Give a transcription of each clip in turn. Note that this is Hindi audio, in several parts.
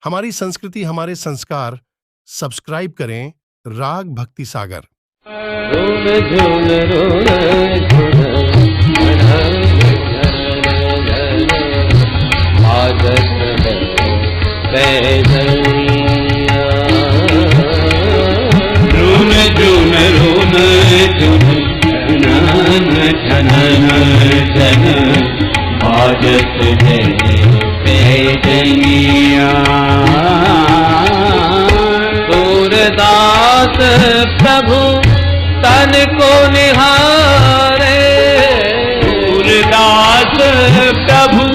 हमारी संस्कृति, हमारे संस्कार सब्सक्राइब करें राग भक्ति सागर। सूरदास प्रभु तन को निहारे, सूरदास प्रभु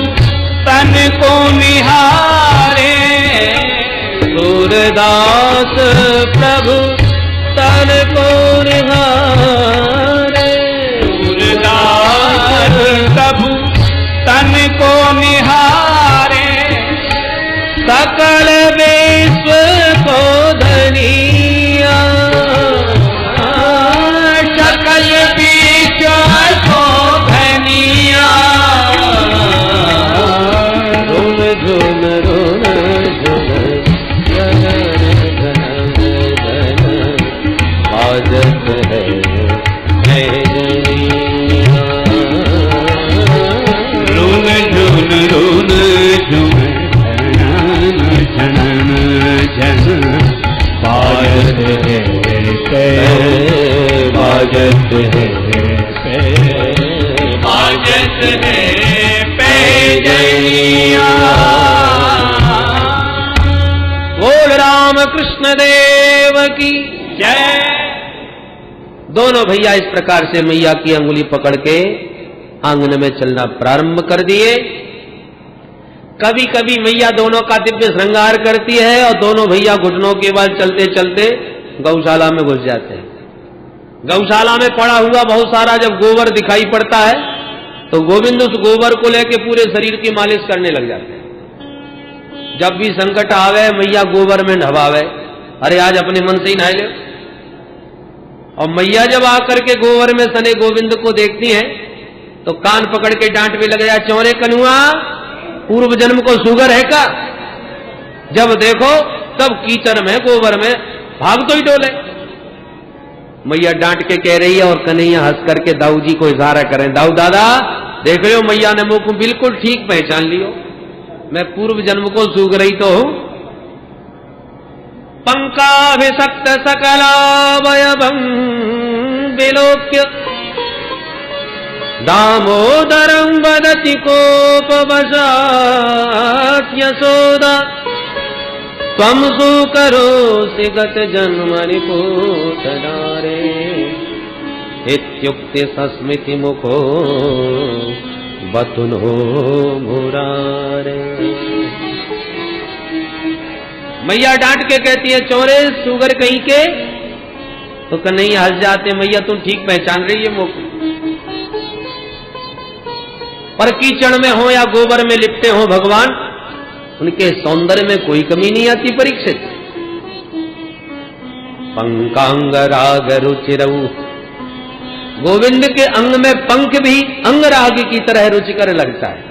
तन को निहारे, सूरदास प्रभु तन को निहारे, सूरदास प्रभु तन को निहारे, सकल विश्व को धनिया, सकल विश्व को धनिया, रुन झुन रुन झुन जन धन धन बाजत है जनिया, रुन झुन रुन झुन जनन जन बाजत है बाजत है बाजत है पैजनिया। बोल राम कृष्ण देव की जय। दोनों भैया इस प्रकार से मैया की अंगुली पकड़ के आंगन में चलना प्रारंभ कर दिए। कभी कभी मैया दोनों का दिव्य श्रृंगार करती है और दोनों भैया घुटनों के बल चलते चलते गौशाला में घुस जाते हैं। गौशाला में पड़ा हुआ बहुत सारा जब गोबर दिखाई पड़ता है तो गोविंद उस गोबर को लेकर पूरे शरीर की मालिश करने लग जाते हैं। जब भी संकट आवे मैया गोबर में नहवावे, अरे आज अपने मन से ही नहा ले। और मैया जब आकर के गोबर में सने गोविंद को देखती हैं तो कान पकड़ के डांट भी लग जाए, चौरे कनुआ पूर्व जन्म को शुगर है का? जब देखो तब कीचड़ में गोबर में भाग तो ही डोले। मैया डांट के कह रही है और कन्हैया हंस करके दाऊ जी को इशारा करें, दाऊ दादा देख रहे हो मैया ने मुझको बिल्कुल ठीक पहचान लियो, मैं पूर्व जन्म को सूग रही तो हूं। पंकाभिषक्त सकलावयवं विलोक्य दामोदरं वदति कोपवशात् यशोदा, त्वं सुकरोसि गत जन्मनि पूतनारे, इत्युक्ते सस्मिति मुखो बतुनो मुरारे। मैया डांट के कहती है, चोरे सुगर कहीं के? तो कन्हैया हंस जाते, मैया तुम ठीक पहचान रही है मुख, पर कीचड़ में हो या गोबर में लिपटे हो भगवान, उनके सौंदर्य में कोई कमी नहीं आती। परीक्षित पंकांग राग रुचिरऊ, गोविंद के अंग में पंख भी अंग राग की तरह रुचिकर लगता है।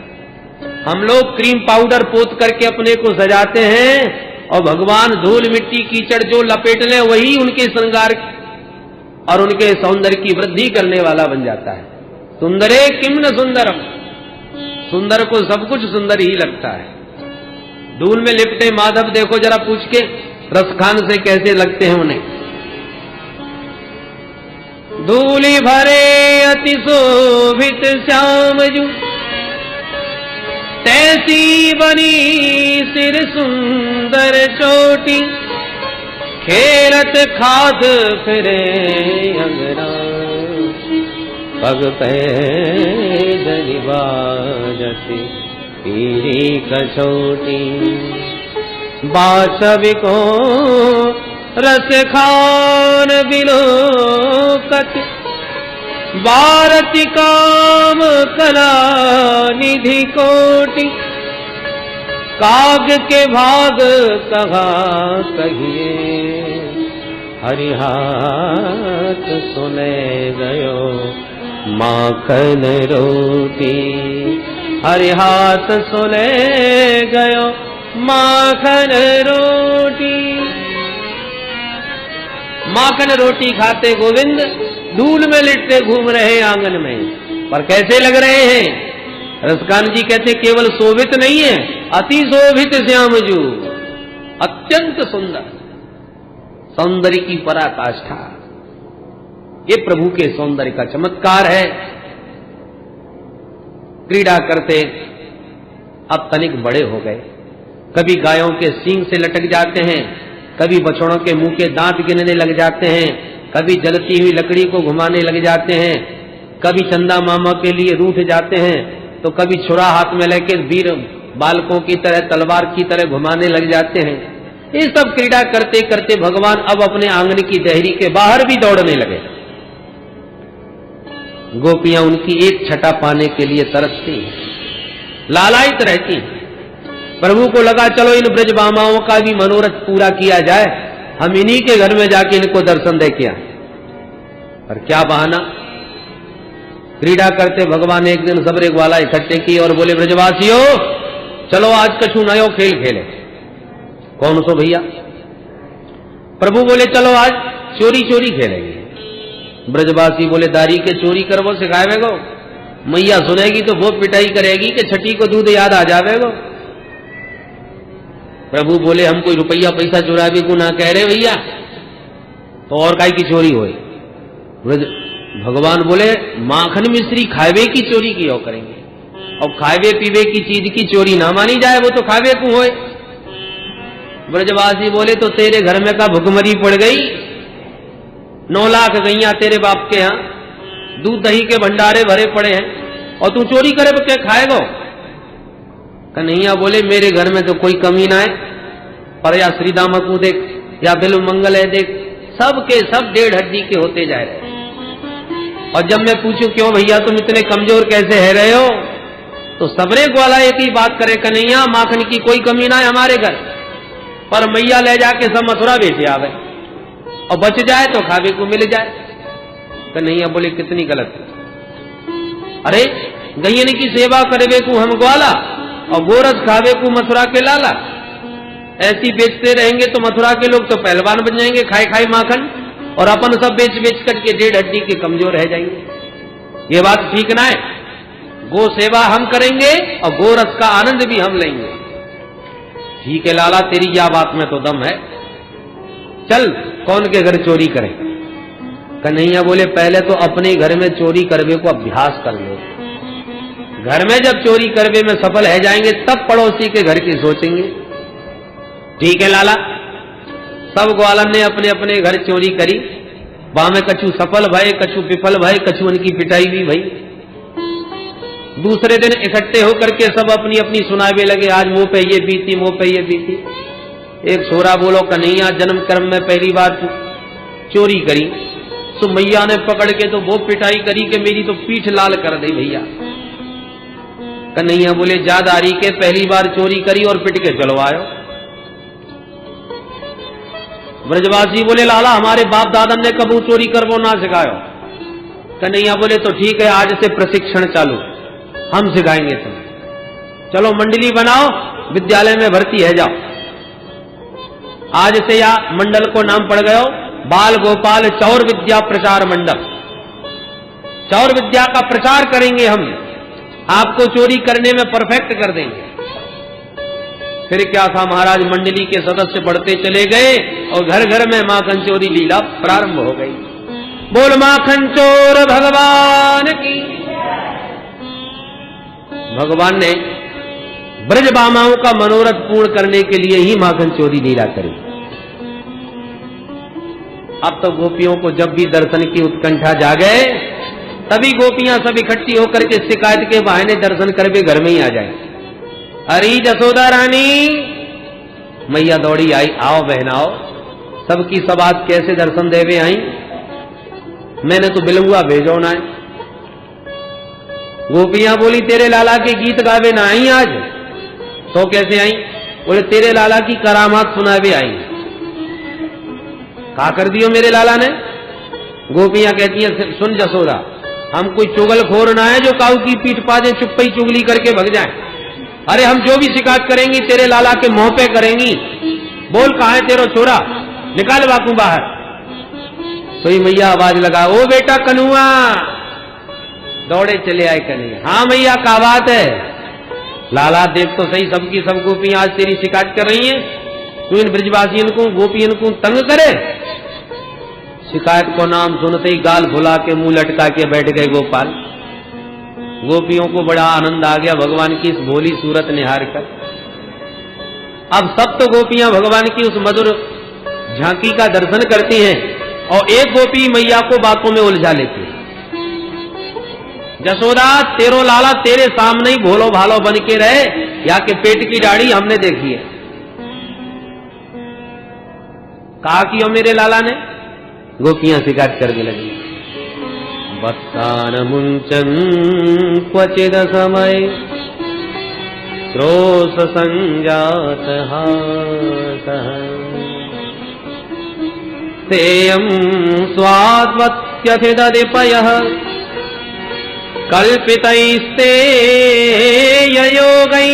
हम लोग क्रीम पाउडर पोत करके अपने को सजाते हैं और भगवान धूल मिट्टी कीचड़ जो लपेट ले वही उनके श्रृंगार और उनके सौंदर्य की वृद्धि करने वाला बन जाता है। सुंदरे किम न सुंदरम, सुंदर को सब कुछ सुंदर ही लगता है। धूल में लिपटे माधव देखो जरा पूछ के रसखान से कैसे लगते हैं उन्हें। धूली भरे अति शोभित श्यामजू, तैसी बनी सिर सुंदर चोटी, खेलत खाद फिरे अंगना, पग पे जनि बाजती पीरी कछोटी, बासविको रस खान बिलोकत, भारती काम कला निधि कोटि, काग के भाग कहा कहिए, हरिहात सुने गयो माखन रोटी, हरिहात सुने गयो माखन रोटी। माखन रोटी खाते गोविंद धूल में लिटते घूम रहे आंगन में, पर कैसे लग रहे हैं? रसकान जी कहते केवल शोभित नहीं है, अति शोभित श्यामजू, अत्यंत सुंदर, सौंदर्य की पराकाष्ठा। ये प्रभु के सौंदर्य का चमत्कार है। क्रीड़ा करते अब तनिक बड़े हो गए, कभी गायों के सींग से लटक जाते हैं, कभी बछड़ों के मुंह के दांत गिनने लग जाते हैं, कभी जलती हुई लकड़ी को घुमाने लग जाते हैं, कभी चंदा मामा के लिए रूठ जाते हैं, तो कभी छुरा हाथ में लेकर वीर बालकों की तरह तलवार की तरह घुमाने लग जाते हैं। ये सब क्रीड़ा करते करते भगवान अब अपने आंगन की देहरी के बाहर भी दौड़ने लगे। गोपियां उनकी एक छटा पाने के लिए तरसती, लालायित रहती। प्रभु को लगा चलो इन ब्रजबामाओं का भी मनोरथ पूरा किया जाए, हम इन्हीं के घर में जाके इनको दर्शन दे के आए। पर क्या बहाना, क्रीड़ा करते भगवान एक दिन सबरे ग्वाला इकट्ठे किए और बोले ब्रजवासियों चलो आज कछु नयो खेल खेले। कौन सो भैया? प्रभु बोले चलो आज चोरी चोरी खेलेंगे। ब्रजवासी बोले दारी के चोरी करवो सिखावेगो, मैया सुनेगी तो वो पिटाई करेगी कि छठी को दूध याद आ जावेगो। प्रभु बोले हम कोई रुपया पैसा चुरावे को ना कह रहे भैया, तो और काय की चोरी होए? भगवान बोले माखन मिश्री खावे की चोरी की हो करेंगे, और खावे पीवे की चीज की चोरी ना मानी जाए, वो तो खावे को होए। ब्रजवासी बोले तो तेरे घर में का भुखमरी पड़ गई, 9 लाख गैया तेरे बाप के यहाँ, दूध दही के भंडारे भरे पड़े हैं, और तू चोरी करे तो क्या खाएगो? कन्हैया बोले मेरे घर में तो कोई कमी ना है, पर या श्री दामकू देख या बिल मंगल है देख, सब के सब 1.5 हड्डी के होते जा रहे। और जब मैं पूछूं क्यों भैया तुम इतने कमजोर कैसे है रहे हो, तो सबरे ग्वाला एक ही बात करे कन्हैया माखन की कोई कमी ना है हमारे घर, पर मैया ले जाके सब मथुरा बेचे आवे, और बच जाए तो खावे को मिल जाए। कन्हैया बोले कितनी गलत, अरे गैयन की सेवा करवे को हम ग्वाला, और गोरस खावे को मथुरा के लाला। ऐसी बेचते रहेंगे तो मथुरा के लोग तो पहलवान बन जाएंगे, खाए खाए माखन, और अपन सब बेच बेच करके 1.5 हड्डी के कमजोर रह जाएंगे। ये बात ठीक ना है। गो सेवा हम करेंगे और गोरस का आनंद भी हम लेंगे। ठीक है लाला तेरी क्या बात में तो दम है, चल कौन के घर चोरी करें? कन्हैया बोले पहले तो अपने घर में चोरी करवे को अभ्यास कर लो, घर में जब चोरी करवे में सफल है जाएंगे तब पड़ोसी के घर की सोचेंगे। ठीक है लाला। सब ग्वालन ने अपने अपने घर चोरी करी, वहां में कछु सफल भय कछु विफल भय, कछु उनकी पिटाई भी भई। दूसरे दिन इकट्ठे होकर के सब अपनी अपनी सुनावे लगे, आज मुंह पे ये बीती मुंह पे ये बीती। एक छोरा बोलो कन्हैया जन्म कर्म में पहली बार चोरी करी, तो मैया ने पकड़ के तो वो पिटाई करी कि मेरी तो पीठ लाल कर दी भैया। कन्हैया बोले जादारी के पहली बार चोरी करी और पिट के चलो आयो। ब्रजवासी बोले लाला हमारे बाप दादा ने कबू चोरी करवो ना सिखायो। कन्हैया बोले तो ठीक है आज से प्रशिक्षण चालू, हम सिखाएंगे तुम, चलो मंडली बनाओ विद्यालय में भर्ती है जाओ। आज से या मंडल को नाम पड़ गयो बाल गोपाल चौर विद्या प्रचार मंडल। चौर विद्या का प्रचार करेंगे हम, आपको चोरी करने में परफेक्ट कर देंगे। फिर क्या था महाराज, मंडली के सदस्य बढ़ते चले गए और घर घर में माखन चोरी लीला प्रारंभ हो गई। बोल माखन चोर भगवान की। भगवान ने ब्रजबामाओं का मनोरथ पूर्ण करने के लिए ही माखन चोरी लीला करी। अब तो गोपियों को जब भी दर्शन की उत्कंठा जागे तभी गोपियां सब इकट्ठी होकर के शिकायत के बहाने दर्शन करके घर में ही आ जाए। अरे जसोदा रानी, मैया दौड़ी आई, आओ बहन आओ, सबकी सब आज कैसे दर्शन देवे आई, मैंने तो बिलुआ भेजो ना है। गोपियां बोली तेरे लाला के गीत गावे ना आई आज, तो कैसे आई? बोले तेरे लाला की करामात सुनावे आई। क्या कर दियो मेरे लाला ने? गोपियां कहती हैं सुन जसोदा, हम कोई चुगलखोर ना है जो काऊ की पीठ पाजे चुप्पी चुगली करके भग जाए। अरे हम जो भी शिकायत करेंगी तेरे लाला के मुंह पे करेंगी। बोल कहाँ है तेरा छोरा, निकाल बाकू बाहर। सोई मैया आवाज लगा, ओ बेटा कन्हुआ। दौड़े चले आए कन्हैया। हाँ मैया क्या बात है? लाला देख तो सही, सबकी सब गोपियां आज तेरी शिकायत कर रही हैं, तू इन ब्रजवासियों को गोपियों को तंग करे। शिकायत को नाम सुनते ही गाल फुला के मुंह लटका के बैठ गए गोपाल। गोपियों को बड़ा आनंद आ गया भगवान की इस भोली सूरत निहार कर। अब सब तो गोपियां भगवान की उस मधुर झांकी का दर्शन करती हैं और एक गोपी मैया को बातों में उलझा लेती है। जसोदा तेरो लाला तेरे सामने ही भोलो भालो बन के रहे, या के पेट की दाढ़ी हमने देखी है। कहा कि मेरे लाला ने, गोपियां शिकायत करने लगी। वत्सान मुंचन क्वचिद समय क्रोश संजात हासः तेयं स्वाद्वत्यधिदधिपयः कल्पितैस्ते योगै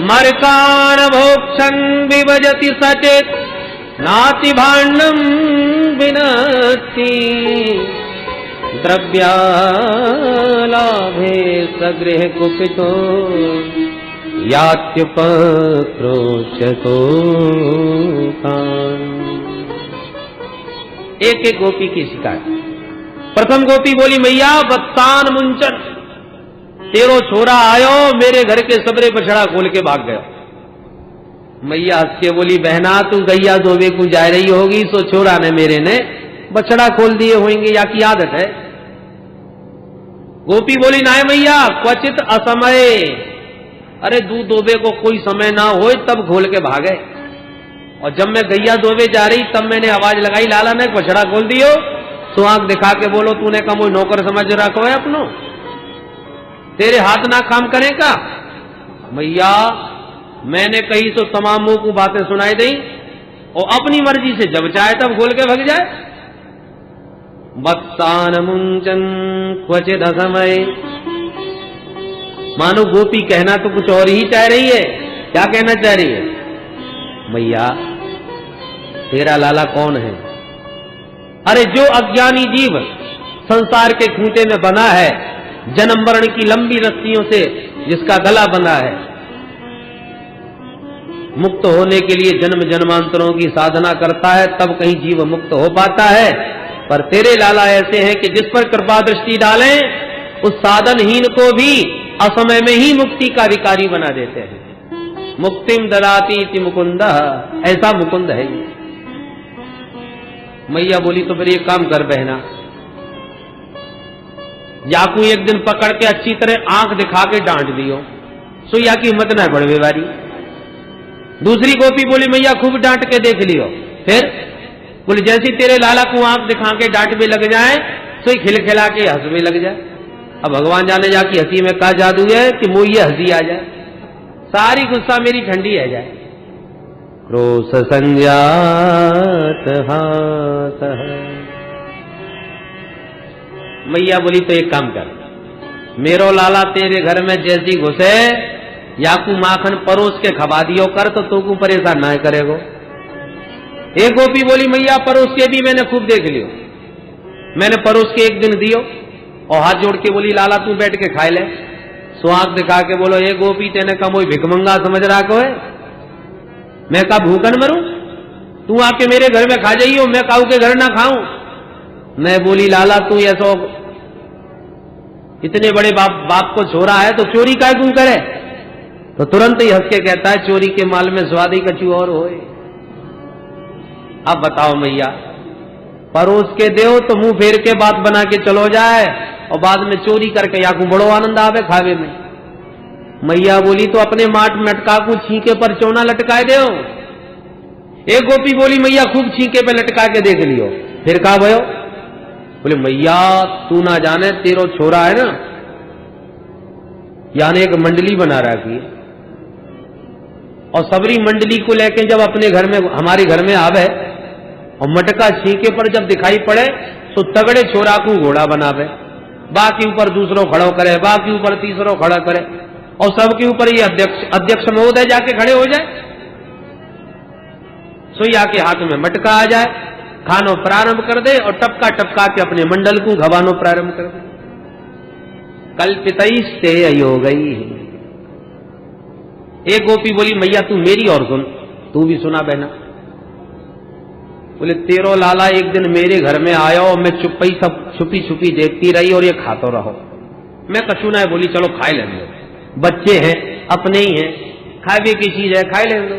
मर्कान् भोक्षन् विभजति सचेत् नाति भाण्डं विनत्ति द्रव्यालाभे सगृह कुपितो यात्युपक्रोशतो कान्। एक एक गोपी की शिकायत। प्रथम गोपी बोली, मैया बत्तान मुंचन, तेरो छोरा आयो मेरे घर के सबरे बछड़ा खोल के भाग गया। मैया हंस के बोली, बहना तू गैया धोबे को जा रही होगी, सो छोरा ने मेरे ने बछड़ा खोल दिए होंगे, या की आदत है। गोपी बोली, ना मैया क्वचित असमय, अरे दूध दोबे को कोई समय ना हो तब खोल के भागे। और जब मैं गैया दोबे जा रही तब मैंने आवाज लगाई, लाला ने बछड़ा खोल दियो। सो आंख दिखा के बोलो, तूने कहा कोई नौकर समझ रखो है अपनो, तेरे हाथ ना काम करेगा। मैया मैंने कही तो तमाम मुंह को बातें सुनाई दी, और अपनी मर्जी से जब चाहे तब खोल के भग जाए। वत्सान मुंचन क्वचिद असमय, मानो गोपी कहना तो कुछ और ही चाह रही है। क्या कहना चाह रही है? मैया तेरा लाला कौन है? अरे जो अज्ञानी जीव संसार के खूंटे में बना है, जन्म मरण की लंबी रस्सियों से जिसका गला बंधा है, मुक्त होने के लिए जन्म जन्मांतरों की साधना करता है, तब कहीं जीव मुक्त हो पाता है। पर तेरे लाला ऐसे हैं कि जिस पर कृपा दृष्टि डालें उस साधनहीन को भी असमय में ही मुक्ति का अधिकारी बना देते हैं। मुक्तिम ददाति इति मुकुंद, ऐसा मुकुंद है ये। मैया बोली, तो फिर एक काम कर बहना, याकू एक दिन पकड़ के अच्छी तरह आंख दिखा के डांट दियो, सो या की हिम्मत न बढ़वे वाली। दूसरी गोपी बोली, मैया खूब डांट के देख लियो। फिर बोले, जैसी तेरे लाला को आंख दिखा के डांट भी लग जाए तो खिलखिला के हंस भी लग जाए। अब भगवान जाने जा की हंसी में क्या जादू है कि मुझे ये हंसी आ जाए, सारी गुस्सा मेरी ठंडी है जाए। क्रोश संजात हासः। मैया बोली, तो एक काम कर, मेरो लाला तेरे घर में जैसी घुसे याकू माखन परोस के खबा दियो कर, तो तू को परेशान ना करेगो। एक गोपी बोली, मैया परोस के भी मैंने खूब देख लियो। मैंने परोस के एक दिन दियो और हाथ जोड़ के बोली, लाला तू बैठ के खाए ले। सुहाग दिखा के बोलो, एक गोपी तेने कहा मोई भिकमंगा समझ रहा को है, मैं का भूखन मरूं, तू आके मेरे घर में खा जाइयो, मैं काऊ के घर ना खाऊं। मैं बोली, लाला तू ऐसा इतने बड़े बाप को छोरा है तो चोरी काय क्यों करे? तो तुरंत ही हंस के कहता है, चोरी के माल में स्वाद ही कछु और होए। अब बताओ मैया, परोस के दो तो मुंह फेर के बात बना के चलो जाए और बाद में चोरी करके या को बड़ो आनंद आवे खावे में। मैया बोली, तो अपने माट मटका को छींके पर चोना लटकाए दो। एक गोपी बोली, मैया खूब छींके पे लटका के देख लियो। फिर कहा भयो? बोले, मैया तू ना जाने, तेरो छोरा है ना, यानी एक मंडली बना रखी है, और सबरी मंडली को लेके जब अपने घर में हमारे घर में आवे और मटका छींके पर जब दिखाई पड़े तो तगड़े छोरा को घोड़ा बनावे, बाकी ऊपर दूसरों खड़ो करे, बाकी ऊपर तीसरों खड़ा करे, और सबके ऊपर ये अध्यक्ष महोदय जाके खड़े हो जाए, सोया के हाथ में मटका आ जाए, खानो प्रारंभ कर दे और टपका टपका के अपने मंडल को घबानो प्रारंभ कर दे। कल्पितैस्ते अयोगई। एक गोपी बोली मैया तू मेरी और सुन, तू भी सुना बहना। बोले तेरो लाला एक दिन मेरे घर में आया और मैं चुप्पी सब छुपी छुपी देखती रही और ये खातो रहो। मैं कछू ना है, बोली चलो खाए लेंगे, बच्चे हैं अपने ही हैं, खाए की चीज है खाए लेंगे।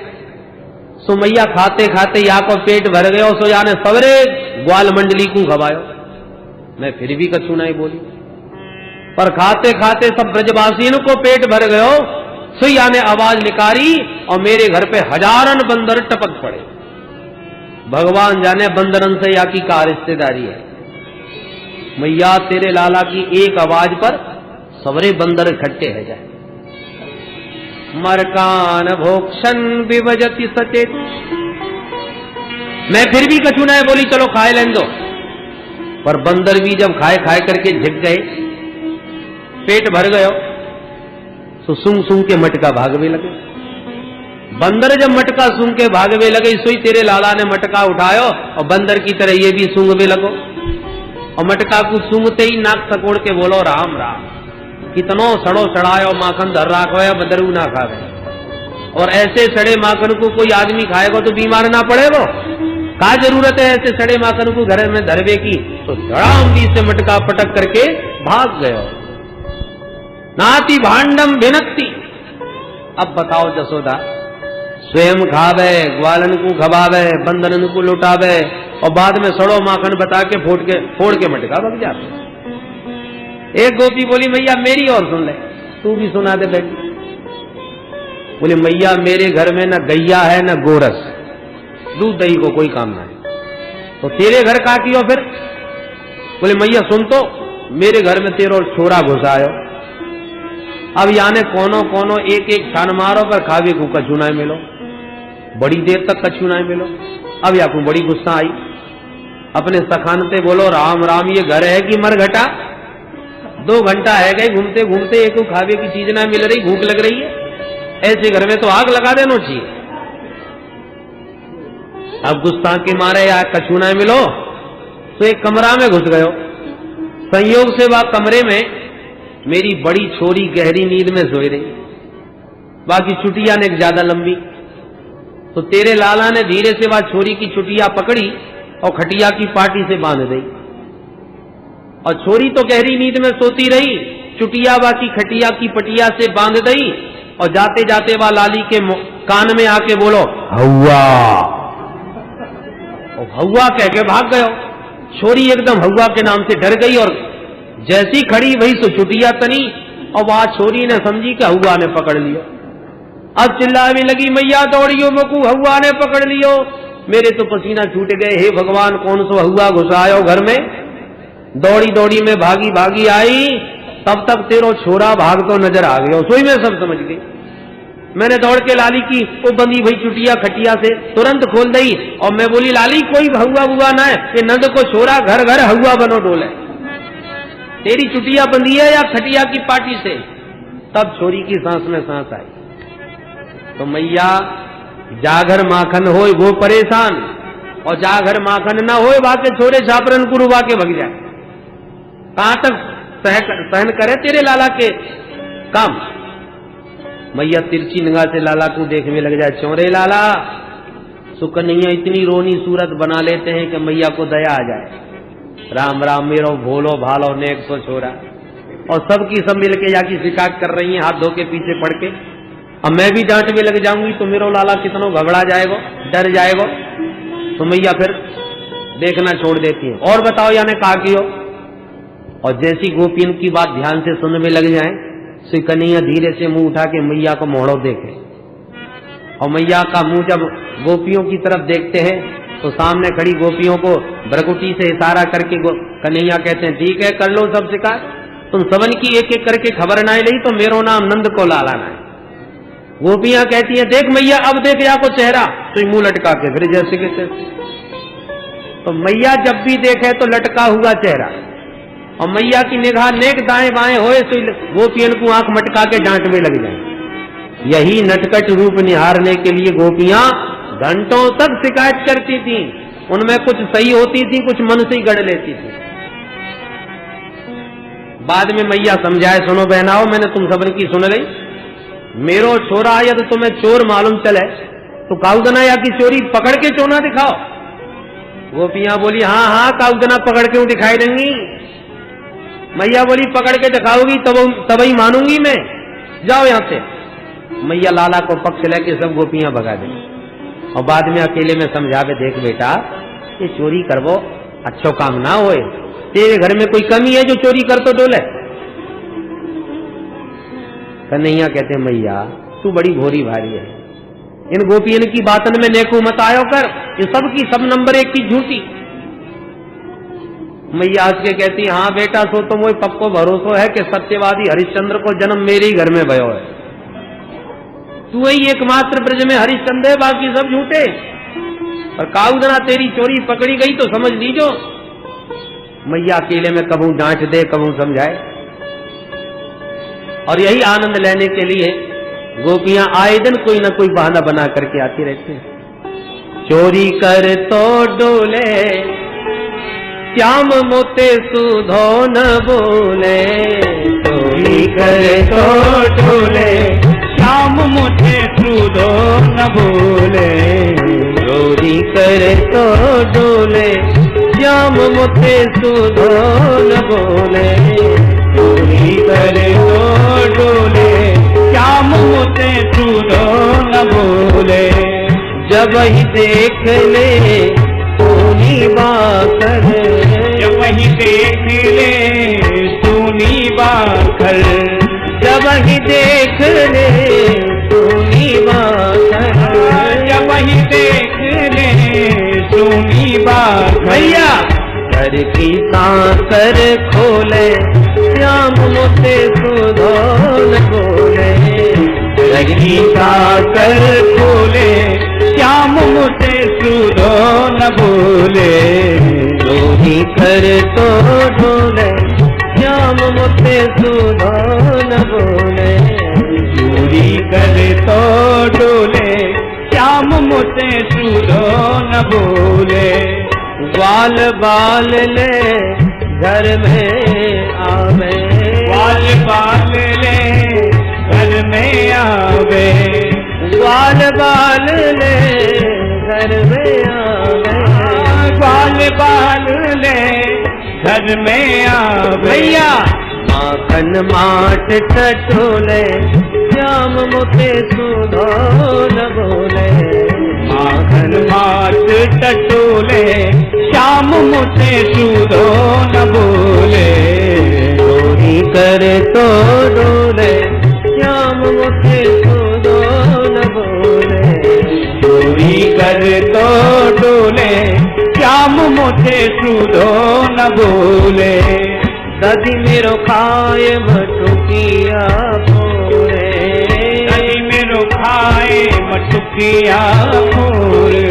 सो मैया खाते खाते या को पेट भर गयो, सो या ने सवरे ग्वाल मंडली को घबायो। मैं फिर भी कछू नहीं बोली, पर खाते खाते सब ब्रजवासियों को पेट भर गयो, सो या ने आवाज निकाली और मेरे घर पे हजारन बंदर टपक पड़े। भगवान जाने बंदरन से या की का रिश्तेदारी है। मैया तेरे लाला की एक आवाज पर सवरे बंदर इकट्ठे है जाए। मरकान भोक्षण विभजति सचेत। मैं फिर भी कछू ना है, बोली चलो खाए लें दो, पर बंदर भी जब खाए खाए करके झिक गए, पेट भर गयो, तो सूंघ सूंघ के मटका भागवे लगे। बंदर जब मटका सूंघ के भागवे लगे, सोई तेरे लाला ने मटका उठायो और बंदर की तरह ये भी सूंघवे लगो, और मटका को सूंघते ही नाक सकोड़ के बोलो राम राम। कितनो सड़ो सड़ायो माखन धर राखो या बदरू ना खावे। और ऐसे सड़े माखन को कोई आदमी खाएगा तो बीमार ना पड़ेगा। का जरूरत है ऐसे सड़े माखन को घर में धरवे की। तो धड़ाम भी से मटका पटक करके भाग गयो। नाति भांडम भिनकती। अब बताओ जसोदा, स्वयं खावे, ग्वालन को खबावे, बंदरन को लुटावे और बाद में सड़ो माखन बता के फोड़ के मटका भग जाते। एक गोपी बोली मैया मेरी और सुन ले, तू भी सुना दे बेटी। बोले मैया मेरे घर में न गैया है न गोरस, दूध दही को कोई काम ना है, तो तेरे घर का कियो फिर। बोले मैया सुन तो, मेरे घर में तेरो छोरा घुसायो, अब याने कोनो कोनो एक एक छान मारो पर खावे को कछू ना मिलो, बड़ी देर तक कछू ना मिलो। अब या को बड़ी गुस्सा आई, अपने सखानते बोलो राम राम ये घर है कि मरघटा। 2 घंटा है गए घूमते घूमते, एक को खावे की चीज ना मिल रही, भूख लग रही है, ऐसे घर में तो आग लगा देना चाहिए। अब गुस्सा के मारे या कछू ना मिलो तो एक कमरा में घुस गयो। संयोग से वह कमरे में मेरी बड़ी छोरी गहरी नींद में सोई रही, बाकी छुटिया ने ज्यादा लंबी। तो तेरे लाला ने धीरे से वह छोरी की छुटिया पकड़ी और खटिया की पाटी से बांध दी, और छोरी तो गहरी नींद में सोती रही, चुटिया बाकी खटिया की पटिया से बांध दी, और जाते जाते वह लाली के कान में आके बोलो हौवा, और हौवा कह के भाग गयो। छोरी एकदम हौवा के नाम से डर गई और जैसी खड़ी वही सो चुटिया तनी, और वहां छोरी ने समझी कि हौवा ने पकड़ लियो। अब चिल्लाने लगी मैया दौड़ियो मकू, हौवा ने पकड़ लियो। मेरे तो पसीना छूट गए, हे भगवान कौन सो हौवा घुसायो घर में। दौड़ी दौड़ी में भागी भागी आई, तब तक तेरो छोरा भाग तो नजर आ गया। सोई में सब समझ गई। मैंने दौड़ के लाली की वो बंदी भई चुटिया खटिया से तुरंत खोल दी, और मैं बोली लाली कोई हौवा बुआ ना है, ये नंद को छोरा घर घर हौवा बनो डोले, तेरी चुटिया बंदी है या खटिया की पाटी से। तब छोरी की सांस में सांस आई। तो मैया जागर माखन हो वो परेशान, और जागर माखन ना हो वाके छोरे छापरन को रुबा के भग जाए। कहां तक सहन करे तेरे लाला के काम। मैया तिरछी निगाह से लाला को देखने लग जाए। चौरे लाला सुकन्या इतनी रोनी सूरत बना लेते हैं कि मैया को दया आ जाए। राम राम मेरो भोलो भालो नेक सो छोरा। और सबकी सब मिल के जाकी शिकायत कर रही हैं हाथ धो के पीछे पड़ के। अब मैं भी डांट में लग जाऊंगी तो मेरो लाला कितनो घबरा जाएगा, डर जाएगा। तो मैया फिर देखना छोड़ देती है। और बताओ यानी कहा कियो। और जैसी गोपियन की बात ध्यान से सुनने में लग जाए, श्री कन्हैया धीरे से मुंह उठा के मैया को मोड़ो देखे, और मैया का मुंह जब गोपियों की तरफ देखते हैं तो सामने खड़ी गोपियों को भ्रकुटी से इशारा करके कन्हैया कहते हैं ठीक है कर लो सब शिकायत, तुम सबन की एक एक करके खबर ना ली तो मेरो नाम नंद को लालाना है। गोपियां कहती है देख मैया अब देख या को चेहरा, तो मुंह लटका के फिर जैसे के तैसे। तो मैया जब भी देखे तो लटका हुआ चेहरा, और मैया की निगाह नेक दाएं बाएं होए तो गोपियन को आंख मटका के डांट में लग जाए। यही नटखट रूप निहारने के लिए गोपियां घंटों तक शिकायत करती थीं। उनमें कुछ सही होती थी, कुछ मन से ही गढ़ लेती थी। बाद में मैया समझाए, सुनो बहनाओ, मैंने तुम सबन की सुन गई। मेरो छोरा यदि तुम्हें चोर मालूम चले तो काउदना या की चोरी पकड़ के चोना दिखाओ। गोपियां बोली, हाँ हाँ काउदना पकड़ के दिखाई देंगी। मैया बोली, पकड़ के दिखाओगी तब ही मानूंगी मैं, जाओ यहां से। मैया लाला को पक्ष लेके सब गोपियां भगा दें और बाद में अकेले में समझावे, देख बेटा ये चोरी करवो अच्छो काम ना होए, तेरे घर में कोई कमी है जो चोरी कर तो डोले। कन्हैया कहते, मैया तू बड़ी भोरी भारी है, इन गोपियन की बातन में नेकू मत आयो कर, ये सब की सब नंबर एक की झूठी। मैया हंस के कहती, हाँ बेटा सो तो वो पक्को भरोसो है कि सत्यवादी हरिश्चंद्र को जन्म मेरे ही घर में भयो है। तू ही एकमात्र ब्रज में हरिश्चंद्र है, बाकी सब झूठे। और काउदना तेरी चोरी पकड़ी गई तो समझ लीजो। मैया अकेले में कबू डांट दे कबू समझाए। और यही आनंद लेने के लिए गोपियां आए दिन कोई ना कोई बहाना बना करके आती रहती हैं। चोरी कर तो डोले श्याम मोते सुधो न बोले, चोरी कर तो डोले श्याम मोते सुधो न बोले, चोरी कर तो डोले श्याम मोते सुधो न बोले, चोरी करे तो डोले श्याम मोते सुधो न बोले। जब ही देख ले सोनी बाकर, जब ही देख ले सोनी बाकर, जब ही देख ले सोनी बाकर, जब ही देख ले सोनी बाकर। भैया घर की सांकर खोले श्याम मोते सुधो न बोले, घर की सांकर खोले श्याम मोते सुधो न बोले, चोरी कर तो डोले श्याम मोते सुधो न बोले, चोरी करे तो डोले श्याम मोते सुधो न बोले। ग्वाल बाल ले घर में आवे, ग्वाल बाल ले घर में आवे, ग्वाल बाल ले घर में आवे, ग्वाल बाल ले घर में आवे। भैया माखन माट टटोले श्याम मोते सुधो न बोले, माखन माट टटोले श्याम मोते सुधो न बोले, चोरी करे तो डोले श्याम मोते सुधो न बोले, चोरी कर तो डोले श्याम मोते सुधो न बोले। दधी मेरो खाए मटुकिया भोरे, दधी मेरो खाए मटुकिया भोरे,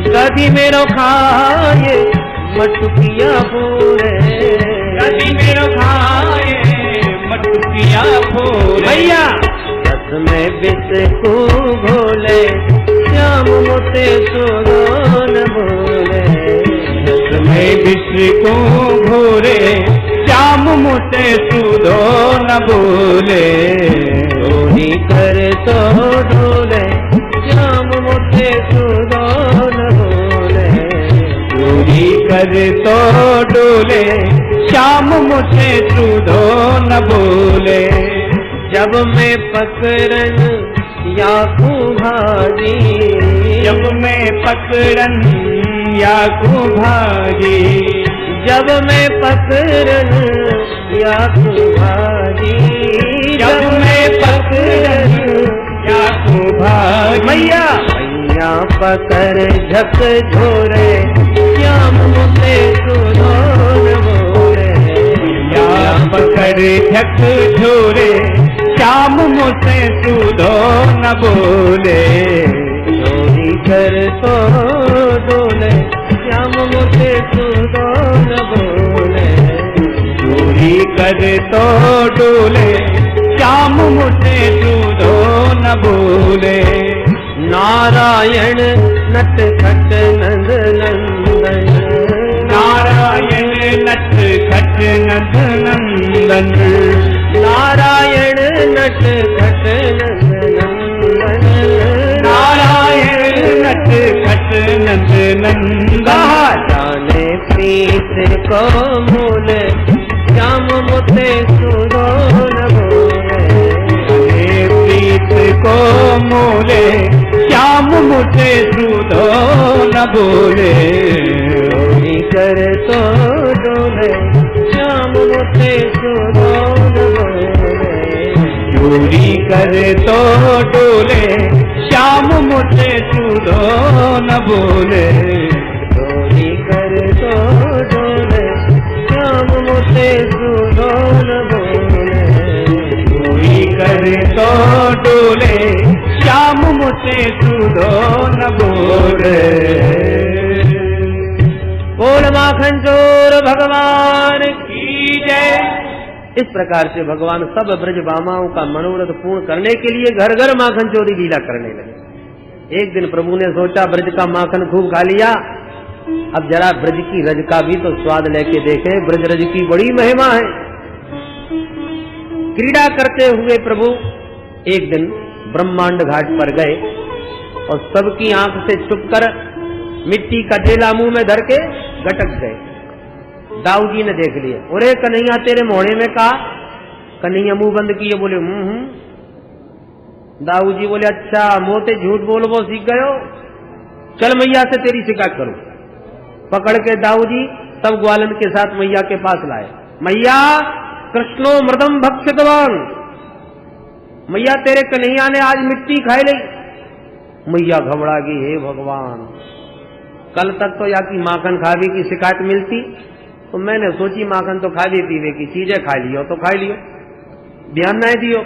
दधी मेरो खाए मटुकिया भोरे, दधी मेरो खाए मटुकिया भोरे। भैया रस में बिस्कू घोले श्याम मोते सुधो न बोले, रस में बिस्कू घोरे श्याम मोते सुधो न बोले, चोरी कर तो डोले श्याम मोते सुधो न बोले, चोरी कर तो डोले श्याम मोते सुधो न बोले। जब मैं पकड़न या भागी, जब मैं पकड़न या को भागी, जब मैं पकड़न या भागी, जब मैं पकड़न या को भागी। मैया मैया पकड़ झक झोरे श्याम मोते सुधो न बोले, या पकड़ झक झोरे श्याम मोते सुधो न बोले, चोरी कर तो डोले श्याम मोते सुधो न बोले, चोरी करे तो डोले, श्याम मुझे सूदो न भूले। नारायण नट खट नंद नंदन, नारायण नट खट नंद नंदन, नारायण नट खट नंद नंदन, नारायण नट खट नंद नंदन। जाने प्रीत को मूल, श्याम मुझे सूदो न भूले। प्रीत को मोले, श्याम मुझे सूदो न भूले। चोरी कर तो डोले, श्याम मुझे सूदो न भूले। चोरी करे तो डोले, श्याम मुझे सूदो न भूले। चोरी कर तो डोले, श्याम मुझे सूदो न भूले। चोरी करे तो डोले, श्याम मुझे सूदो न भूले। बोल माखन चोर भगवान की जय। इस प्रकार से भगवान सब ब्रज बामाओं का मनोरथ पूर्ण करने के लिए घर घर माखन चोरी लीला करने लगे। एक दिन प्रभु ने सोचा ब्रज का माखन खूब खा लिया, अब जरा ब्रज की रज का भी तो स्वाद लेके देखे। ब्रज रज की बड़ी महिमा है। क्रीड़ा करते हुए प्रभु एक दिन ब्रह्मांड घाट पर गए और सबकी आंख से छुपकर मिट्टी का ढेला मुंह में धर के गटक गए। दाऊ जी ने देख लिया, अरे कन्हैया तेरे मोहड़े में कहा। कन्हैया मुंह बंद किए बोले दाऊ जी बोले अच्छा मोते झूठ बोल वो सीख गयो, चल मैया से तेरी शिकायत करूं। पकड़ के दाऊ जी सब ग्वालन के साथ मैया के पास लाए। मैया कृष्णो मृदम भक्षितवान, मैया तेरे कन्हैया ने आज मिट्टी खाई ली। मैया घबरा गई, हे भगवान कल तक तो या की माखन खावे की शिकायत मिलती, तो मैंने सोची माखन तो खावे पीवे की चीजें खा लियो तो खा लियो, ध्यान नहीं दियो।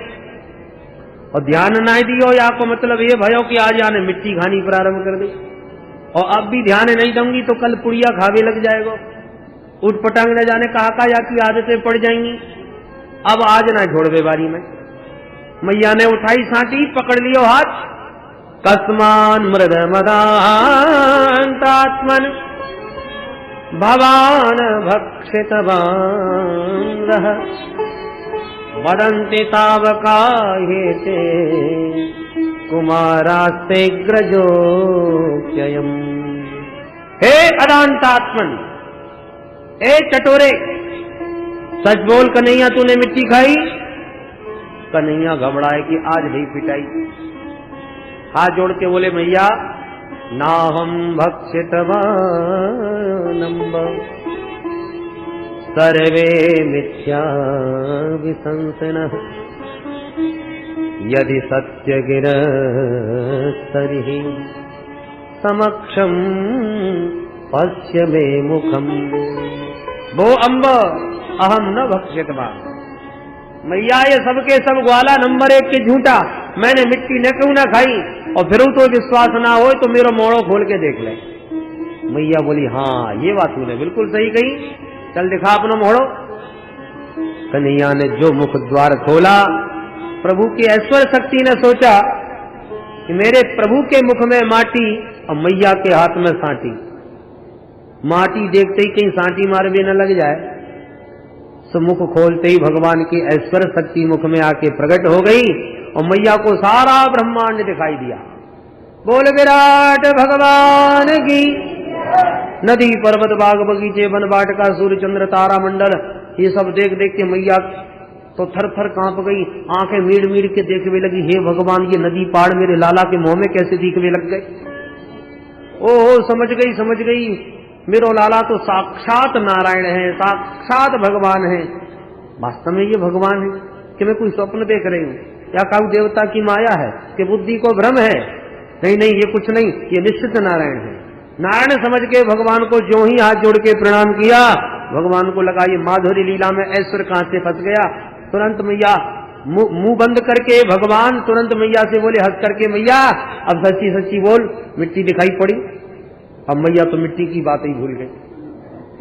और ध्यान नहीं दियो या को मतलब ये भयो कि आज याने मिट्टी खानी प्रारंभ कर दी, और अब भी ध्यान नहीं दूंगी तो कल पुड़िया खावे लग जाएगा। उठ पटांग न जाने कहा या की आदतें पड़ जाएंगी। अब आज ना छोड़वे बारी में। मैया ने उठाई सांटी, पकड़ लियो हाथ। कस्मान मृद मदान्तात्मन भवान भक्षितवान् वदन्ति तावकाहेते कुमारास्ते ग्रजोऽप्ययम्। हे अदान्तात्मन, ए चटोरे, सच बोल कन्हैया तूने मिट्टी खाई? कन्हैया घबराए कि आज नहीं पिटाई। हाथ जोड़ के बोले मैया ना हम भक्षितवानम्ब सर्वे मिथ्या विशंसिनः यदि सत्य गिरस्तर्हि समक्षम पश्य मे मुखम। वो अम्ब अहम न भक्षितवान। मैया ये सबके सब ग्वाला नंबर 1 के झूठा, मैंने मिट्टी न क्यों ना खाई, और फिर तो विश्वास ना हो तो मेरा मोड़ो खोल के देख ले। मैया बोली हाँ ये बात तूने बिल्कुल सही कही, चल दिखा अपना मोड़ो। कन्हैया ने जो मुख द्वार खोला, प्रभु की ऐश्वर्य शक्ति ने सोचा कि मेरे प्रभु के मुख में माटी और मैया के हाथ में सांटी। माटी देखते ही कहीं सांटी मार भी न लग जाए, सो मुख खोलते ही भगवान की ऐश्वर्य शक्ति मुख में आके प्रकट हो गई और मैया को सारा ब्रह्मांड दिखाई दिया। बोल विराट भगवान की। नदी पर्वत बाग बगीचे वन बाटका सूर्य चंद्र तारा मंडल ये सब देख देख के मैया तो थर थर कांप गई, आंखें मीड़ मीड़ के देखने लगी, हे भगवान ये नदी पहाड़ मेरे लाला के मुंह में कैसे दिखने लग गए। ओहो समझ गई, मेरो लाला तो साक्षात नारायण है, साक्षात भगवान है। वास्तव में ये भगवान है कि मैं कोई स्वप्न देख रही हूँ या काऊ देवता की माया है कि बुद्धि को भ्रम है? नहीं ये कुछ नहीं, ये निश्चित नारायण है। नारायण समझ के भगवान को जो ही हाथ जोड़ के प्रणाम किया, भगवान को लगा ये माधुरी लीला में ऐश्वर्य कहां से फंस गया। तुरंत मैया मुंह बंद करके भगवान तुरंत मैया से बोले हंस करके, मैया अब सच्ची सच्ची बोल मिट्टी दिखाई पड़ी। अब मैया तो मिट्टी की बात ही भूल गई,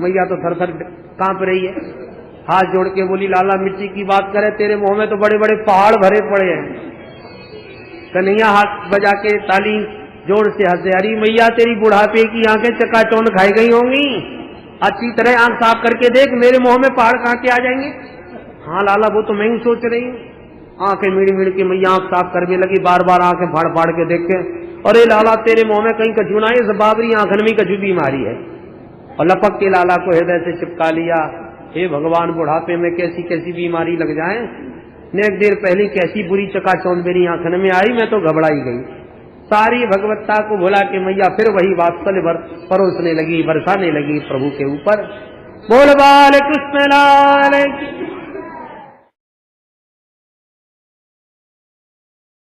मैया तो थर थर कांप रही है। हाथ जोड़ के बोली, लाला मिट्टी की बात करे, तेरे मुंह में तो बड़े बड़े पहाड़ भरे पड़े हैं। कन्हैया हाथ बजा के ताली जोर से हंसे, अरे मैया तेरी बुढ़ापे की आंखें चकाचौंध खाई गई होंगी, अच्छी तरह आंख साफ करके देख, मेरे मुंह में पहाड़ कहाँ के आ जाएंगे। हाँ लाला वो तो मैं ही सोच रही हूँ। आंखें मिड़ मिड़ के मैया आंख साफ करने लगी, बार बार आंखें फाड़ फाड़ के देख के, अरे लाला तेरे मुंह में कहीं कछू ना है, बाबरी आंखन में कछू बीमारी है। और लपक के लाला को हृदय से चिपका लिया, हे भगवान बुढ़ापे में कैसी कैसी बीमारी लग जाए, नेक देर पहले कैसी बुरी चकाचौंध मेरी आंखन में आई, मैं तो घबराई गई। सारी भगवत्ता को भुला के मैया फिर वही वात्सल्य परोसने लगी, बरसाने लगी प्रभु के ऊपर। बोल बाल कृष्ण लाल की।